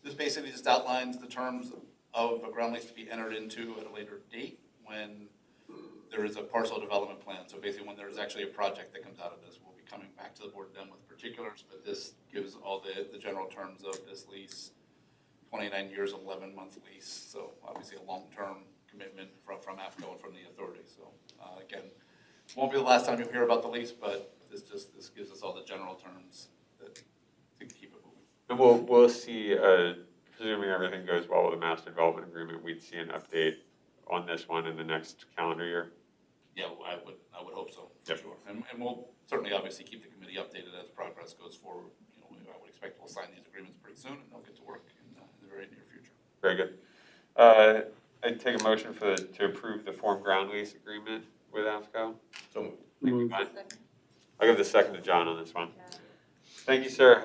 This basically just outlines the terms of a ground lease to be entered into at a later date when there is a parcel development plan. So basically when there's actually a project that comes out of this, we'll be coming back to the board then with particulars, but this gives all the general terms of this lease. 29 years, 11-month lease, so obviously a long-term commitment from AFCO and from the authority. So again, won't be the last time you hear about the lease, but this gives us all the general terms that to keep it moving. And we'll see, presuming everything goes well with the master development agreement, we'd see an update on this one in the next calendar year. Yeah, I would hope so, for Yep. sure. And we'll certainly obviously keep the committee updated as progress goes forward. You know, I would expect we'll sign these agreements pretty soon, and they'll get to work in the very near future. Very good. I'd take a motion to approve the form ground lease agreement with AFCO. So moved. Thank you, Glenn. I'll give the second to John on this one. Thank you, sir.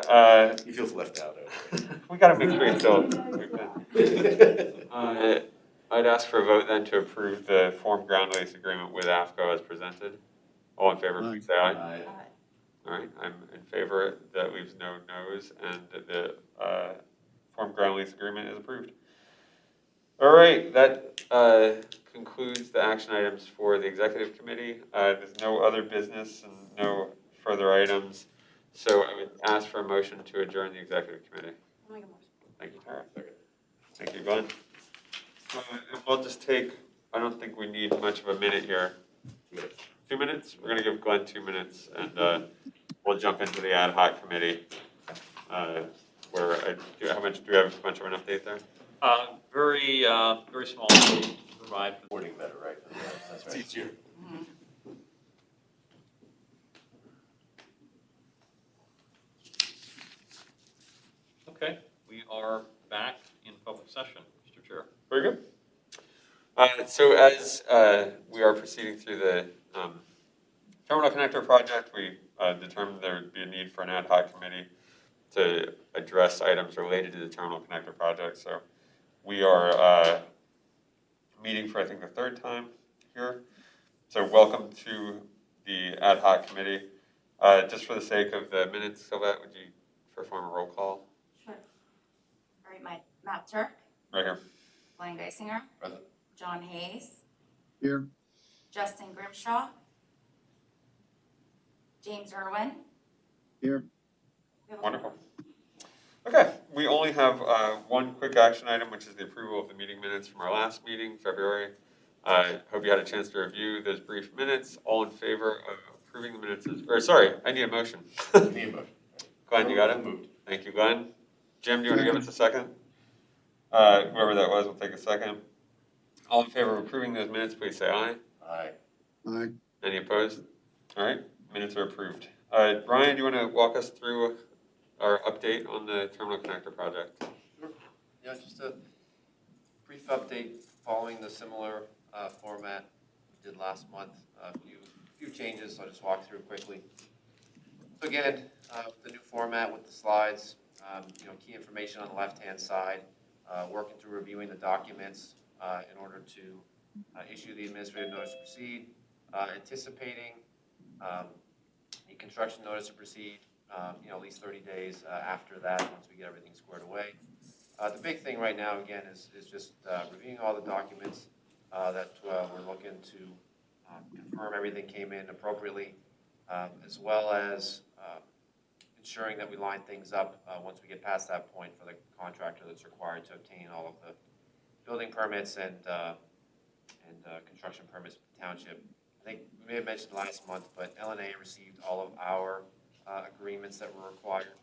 He feels left out. We gotta make sure he's still. I'd ask for a vote then to approve the form ground lease agreement with AFCO as presented. All in favor, please say aye. Aye. All right, I'm in favor. That leaves no no's, and the form ground lease agreement is approved. All right, that concludes the action items for the executive committee. There's no other business and no further items. So I would ask for a motion to adjourn the executive committee. Thank you, Tara. Thank you, Glenn. And we'll just take, I don't think we need much of a minute here. 2 minutes? We're gonna give Glenn 2 minutes and we'll jump into the ad hoc committee. Where do we have much of an update there? Very small to provide. Wording better, right? That's right. It's easier. Okay, we are back in public session, Mr. Chair. Very good. So as we are proceeding through the terminal connector project, we determined there would be a need for an ad hoc committee to address items related to the terminal connector project. So we are meeting for, I think, the third time here. So welcome to the ad hoc committee. Just for the sake of the minutes, Sylvette, would you perform a roll call? Sure. All right, Matt Turk, Right here. Glenn Geisinger, Present. John Hayes, Here. Justin Grimshaw, James Irwin. Here. Wonderful. Okay, we only have one quick action item, which is the approval of the meeting minutes from our last meeting, February. I hope you had a chance to review those brief minutes. All in favor of approving the minutes, or sorry, I need a motion. Need a motion. Glenn, you got it? Moved. Thank you, Glenn. Jim, do you want to give us a second? Whoever that was will take a second. All in favor of approving those minutes, please say aye. Aye. Aye. Any opposed? All right, minutes are approved. Ryan, do you want to walk us through our update on the terminal connector project? Sure. Yeah, just a brief update following the similar format we did last month. A few changes, so I'll just walk through quickly. So again, the new format with the slides, key information on the left-hand side, working through reviewing the documents in order to issue the administrative notice to proceed, anticipating the construction notice to proceed, at least 30 days after that, once we get everything squared away. The big thing right now, again, is just reviewing all the documents that we're looking to confirm everything came in appropriately, as well as ensuring that we line things up once we get past that point for the contractor that's required to obtain all of the building permits and construction permits for the township. I think we may have mentioned last month, but LNAA received all of our agreements that were required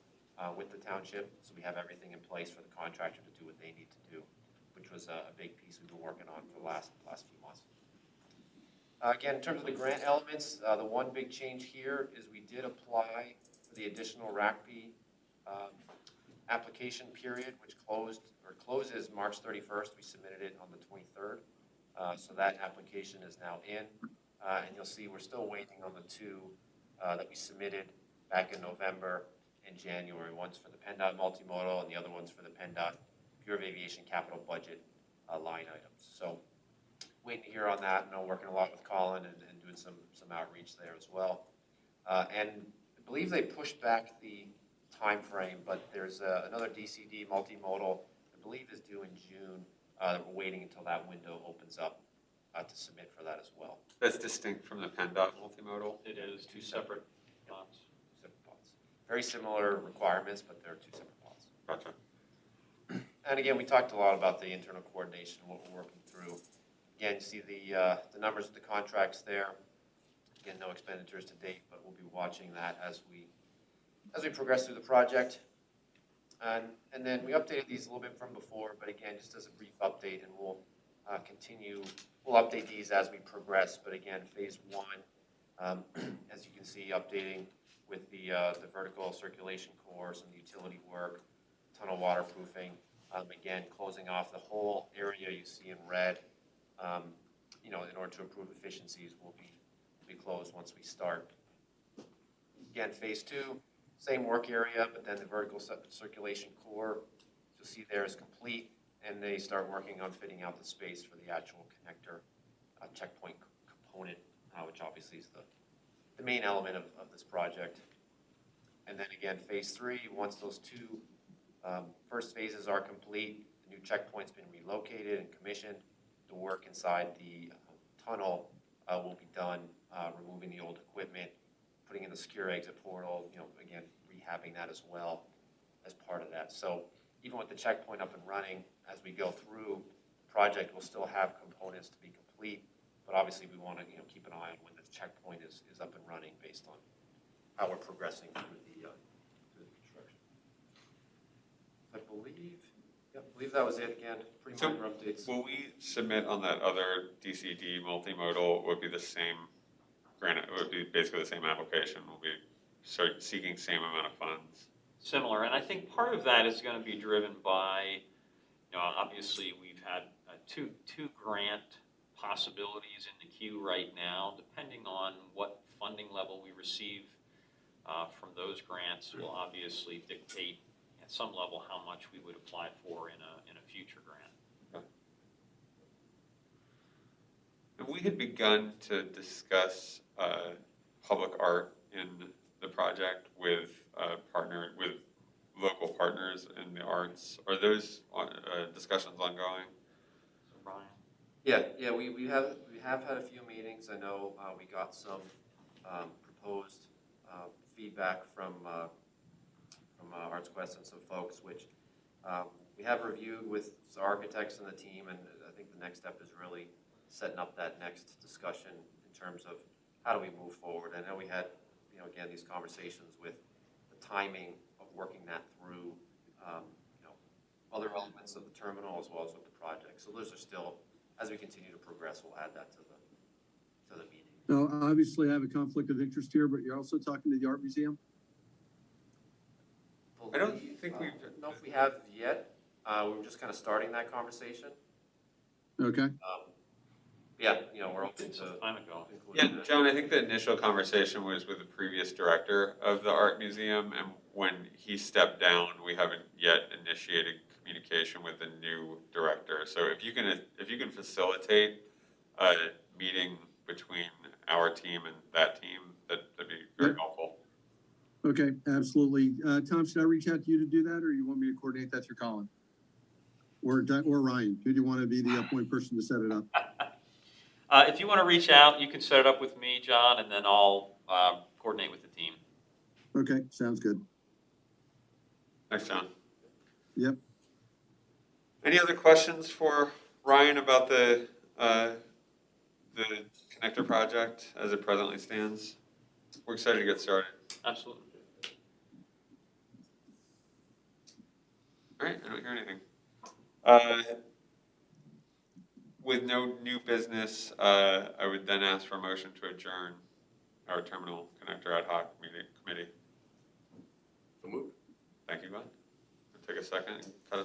with the township, so we have everything in place for the contractor to do what they need to do, which was a big piece we've been working on for the last few months. Again, in terms of the grant elements, the one big change here is we did apply for the additional RACP application period, which closes March 31st. We submitted it on the 23rd. So that application is now in. And you'll see we're still waiting on the two that we submitted back in November and January. One's for the PennDOT multimodal and the other one's for the PennDOT Bureau of Aviation capital budget line items. So waiting to hear on that. And I'm working a lot with Colin and doing some outreach there as well. And I believe they pushed back the time frame, but there's another DCD multimodal, I believe is due in June. We're waiting until that window opens up to submit for that as well. That's distinct from the PennDOT multimodal? It is two separate pots. Very similar requirements, but they're two separate pots. Gotcha. And again, we talked a lot about the internal coordination, what we're working through. Again, you see the numbers of the contracts there. Again, no expenditures to date, but we'll be watching that as we progress through the project. And then we updated these a little bit from before, but again, just as a brief update, and we'll we'll update these as we progress. But again, phase one, as you can see, updating with the vertical circulation core, some utility work, tunnel waterproofing. Again, closing off the whole area you see in red. In order to improve efficiencies, will be closed once we start. Again, phase two, same work area, but then the vertical circulation core, you'll see there is complete, and they start working on fitting out the space for the actual connector checkpoint component, which obviously is the main element of this project. And then again, phase three, once those two first phases are complete, the new checkpoint's been relocated and commissioned, the work inside the tunnel will be done, removing the old equipment, putting in the secure exit portal, again, rehabbing that as well as part of that. So even with the checkpoint up and running, as we go through the project, we'll still have components to be complete, but obviously we want to keep an eye on when the checkpoint is up and running based on how we're progressing through the construction. I believe that was it again. Pretty minor updates. Will we submit on that other DCD multimodal? Would be the same grant? It would be basically the same application. We'll be seeking same amount of funds. Similar, and I think part of that is going to be driven by, obviously we've had two grant possibilities in the queue right now. Depending on what funding level we receive from those grants will obviously dictate at some level how much we would apply for in a future grant. And we had begun to discuss public art in the project with local partners in the arts. Are those discussions ongoing? So Brian? Yeah, we have had a few meetings. I know we got some proposed feedback from Arts Quest and some folks, which we have reviewed with the architects and the team, and I think the next step is really setting up that next discussion in terms of how do we move forward. I know we had, again, these conversations with the timing of working that through, other elements of the terminal as well as with the project. So those are still, as we continue to progress, we'll add that to the meeting. Now, obviously I have a conflict of interest here, but you're also talking to the art museum? I don't think we've. I don't know if we have yet. We were just kind of starting that conversation. Okay. Yeah, we're open to. Time ago. Yeah, John, I think the initial conversation was with the previous director of the art museum, and when he stepped down, we haven't yet initiated communication with the new director. So if you can facilitate a meeting between our team and that team, that'd be very helpful. Okay, absolutely. Tom, should I reach out to you to do that, or you want me to coordinate that through Colin? Or Ryan? Who do you want to be the point person to set it up? If you want to reach out, you can set it up with me, John, and then I'll coordinate with the team. Okay, sounds good. Thanks, John. Yep. Any other questions for Ryan about the connector project as it presently stands? We're excited to get started. Absolutely. All right, I don't hear anything. With no new business, I would then ask for a motion to adjourn our terminal connector ad hoc committee. So moved. Thank you, Glenn. Take a second and cut us